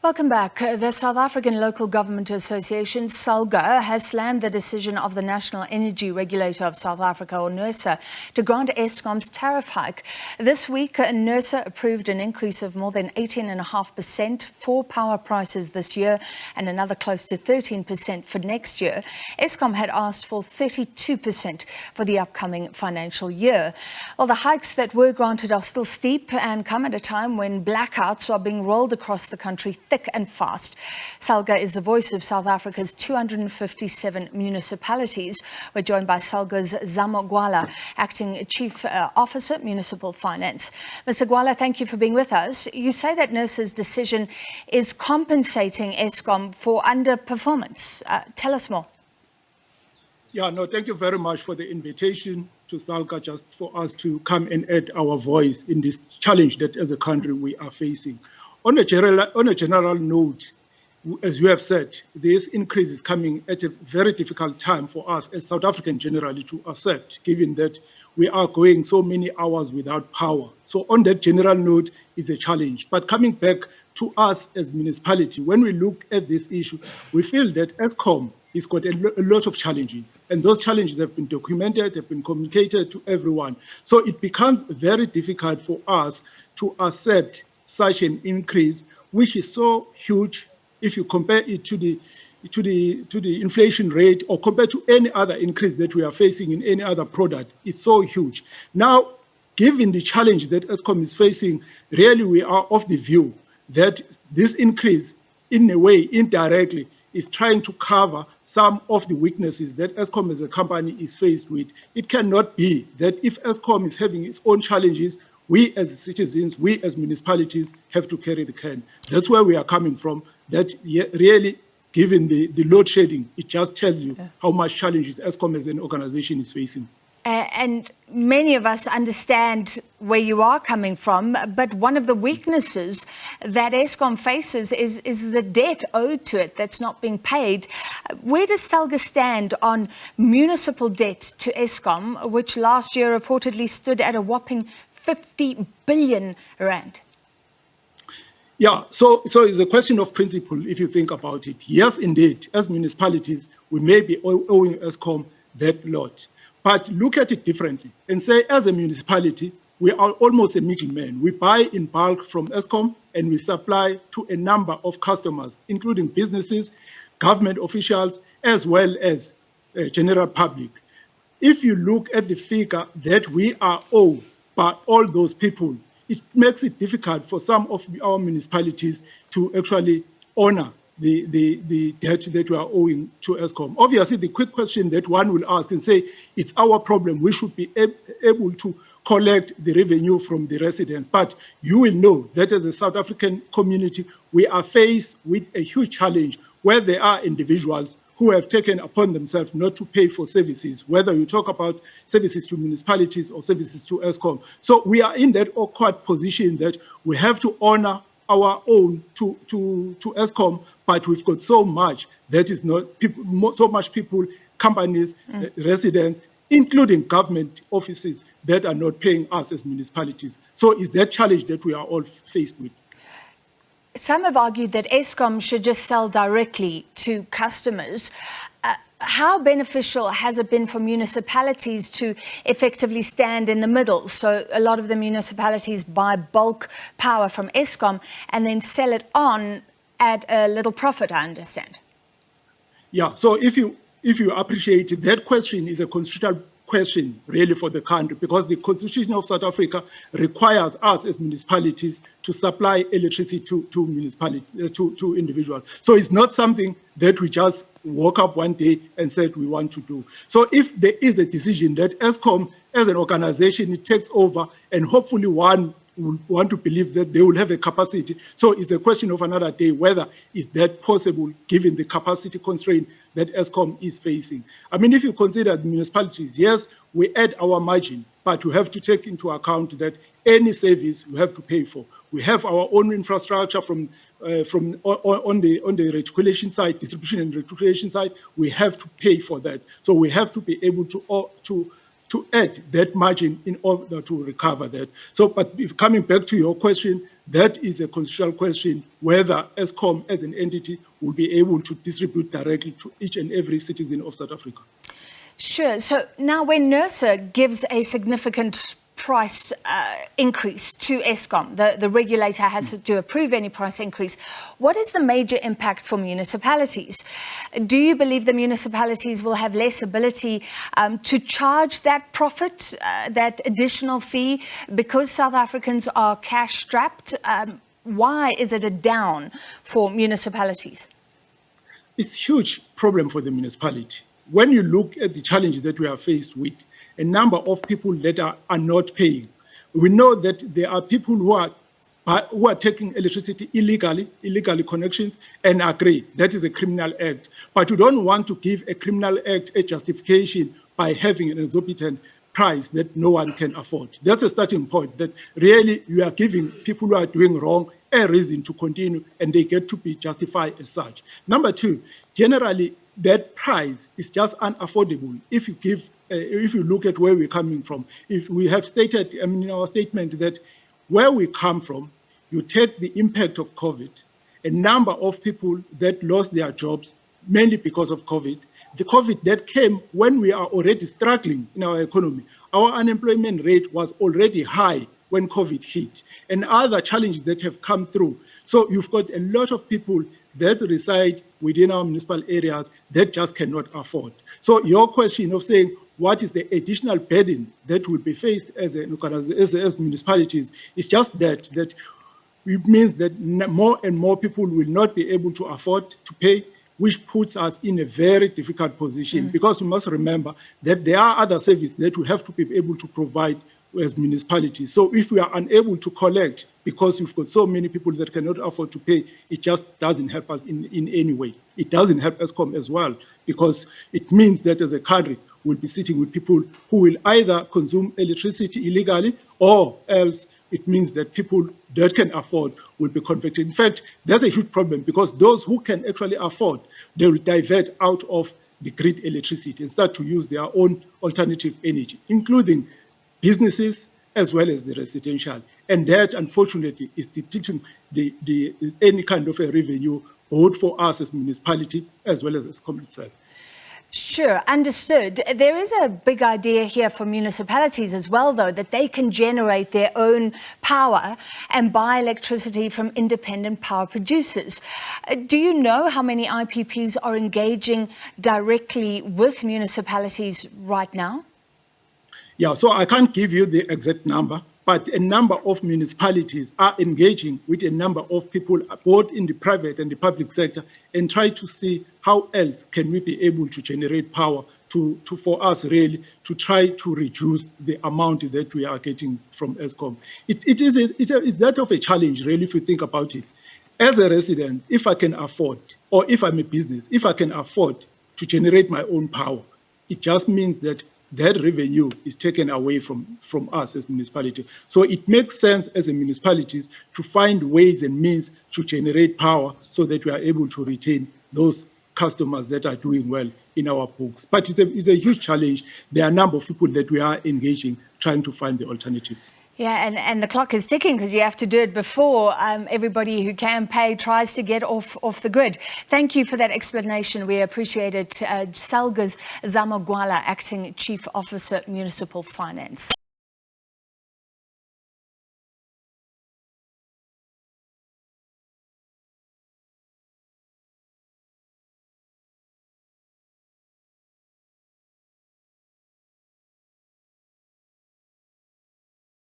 Welcome back. The South African Local Government Association, SALGA, has slammed the decision of the National Energy Regulator of South Africa, or NERSA, to grant Eskom's tariff hike. This week, NERSA approved an increase of more than 18.5% for power prices this year and another close to 13% for next year. Eskom had asked for 32% for the upcoming financial year. Well, the hikes that were granted are still steep and come at a time when blackouts are being rolled across the country thick and fast. SALGA is the voice of South Africa's 257 municipalities. We're joined by SALGA's Zamo Gwala, Acting Chief Officer, Municipal Finance. Mr. Gwala, thank you for being with us. You say that NERSA's decision is compensating Eskom for underperformance. Tell us more. Yeah, no, thank you very much for the invitation to SALGA, just for us to come and add our voice in this challenge that as a country we are facing. On a general note, as you have said, this increase is coming at a very difficult time for us as South Africans generally to accept, given that we are going so many hours without power. So on that general note is a challenge. But coming back to us as municipality, when we look at this issue, we feel that Eskom has got a lot of challenges. And those challenges have been documented, have been communicated to everyone. So it becomes very difficult for us to accept such an increase, which is so huge if you compare it to the inflation rate or compared to any other increase that we are facing in any other product. It's so huge. Now, given the challenge that Eskom is facing, really we are of the view that this increase, in a way, indirectly, is trying to cover some of the weaknesses that Eskom as a company is faced with. It cannot be that if Eskom is having its own challenges, we as citizens, we as municipalities have to carry the can. That's where we are coming from. That really, given the load shedding, it just tells you how much challenges Eskom as an organization is facing. And many of us understand where you are coming from, but one of the weaknesses that Eskom faces is the debt owed to it that's not being paid. Where does SALGA stand on municipal debt to Eskom, which last year reportedly stood at a whopping 50 billion rand? Yeah, so it's a question of principle if you think about it. Yes, indeed, as municipalities, we may be owing Eskom that lot. But look at it differently and say, as a municipality, we are almost a middleman. We buy in bulk from Eskom and we supply to a number of customers, including businesses, government officials, as well as general public. If you look at the figure that we are owed by all those people, it makes it difficult for some of our municipalities to actually honor the debt that we are owing to Eskom. Obviously, the quick question that one will ask and say, it's our problem, we should be able to collect the revenue from the residents. But you will know that as a South African community, we are faced with a huge challenge where there are individuals who have taken upon themselves not to pay for services, whether you talk about services to municipalities or services to Eskom. So we are in that awkward position that we have to honor our own to Eskom, but we've got so much that is not people, so much people, companies, residents, including government offices that are not paying us as municipalities. So it's that challenge that we are all faced with. Some have argued that Eskom should just sell directly to customers. How beneficial has it been for municipalities to effectively stand in the middle? So a lot of the municipalities buy bulk power from Eskom and then sell it on at a little profit, I understand. Yeah, so if you appreciate it, that question is a constitutional question really for the country, because the Constitution of South Africa requires us as municipalities to supply electricity to municipalities, to individuals. So it's not something that we just woke up one day and said we want to do. So if there is a decision that Eskom as an organization, it takes over, and hopefully one will want to believe that they will have a capacity. So it's a question of another day whether is that possible given the capacity constraint that Eskom is facing. I mean, if you consider the municipalities, yes, we add our margin, but we have to take into account that any service we have to pay for. We have our own infrastructure on the reticulation side, distribution and reticulation side. We have to pay for that. So we have to be able to add that margin in order to recover that. So, but if coming back to your question, that is a constitutional question whether Eskom as an entity will be able to distribute directly to each and every citizen of South Africa. Sure. So now when NERSA gives a significant price increase to Eskom, the regulator has to approve any price increase. What is the major impact for municipalities? Do you believe the municipalities will have less ability to charge that profit, that additional fee, because South Africans are cash strapped? Why is it a down for municipalities? It's a huge problem for the municipality. When you look at the challenges that we are faced with, a number of people that are not paying. We know that there are people who are taking electricity illegally connections, and agree that is a criminal act. But you don't want to give a criminal act a justification by having an exorbitant price that no one can afford. That's a starting point, that really you are giving people who are doing wrong a reason to continue, and they get to be justified as such. Number two, generally, that price is just unaffordable if you look at where we're coming from. If we have stated in our statement that where we come from, you take the impact of COVID, a number of people that lost their jobs, mainly because of COVID, the COVID that came when we are already struggling in our economy. Our unemployment rate was already high when COVID hit, and other challenges that have come through. So you've got a lot of people that reside within our municipal areas that just cannot afford. So your question of saying, what is the additional burden that will be faced as municipalities, is just that it means that more and more people will not be able to afford to pay, which puts us in a very difficult position, because we must remember that there are other services that we have to be able to provide as municipalities. So if we are unable to collect because we've got so many people that cannot afford to pay, it just doesn't help us in any way. It doesn't help Eskom as well, because it means that as a country, we'll be sitting with people who will either consume electricity illegally, or else it means that people that can afford will be convicted. In fact, that's a huge problem, because those who can actually afford, they will divert out of the grid electricity and start to use their own alternative energy, including businesses as well as the residential. And that, unfortunately, is depleting any kind of a revenue, both for us as municipality as well as Eskom itself. Sure, understood. There is a big idea here for municipalities as well, though, that they can generate their own power and buy electricity from independent power producers. Do you know how many IPPs are engaging directly with municipalities right now? Yeah, so I can't give you the exact number, but a number of municipalities are engaging with a number of people, both in the private and the public sector, and try to see how else can we be able to generate power for us really to try to reduce the amount that we are getting from Eskom. It's that of a challenge, really, if you think about it. As a resident, if I can afford, or if I'm a business, if I can afford to generate my own power, it just means that revenue is taken away from us as municipality. So it makes sense as a municipalities to find ways and means to generate power so that we are able to retain those customers that are doing well in our books. But it's a huge challenge. There are a number of people that we are engaging, trying to find the alternatives. Yeah, and the clock is ticking, because you have to do it before everybody who can pay tries to get off the grid. Thank you for that explanation. We appreciate it. SALGA's Zamo, Gwala, Acting Chief Officer, Municipal Finance.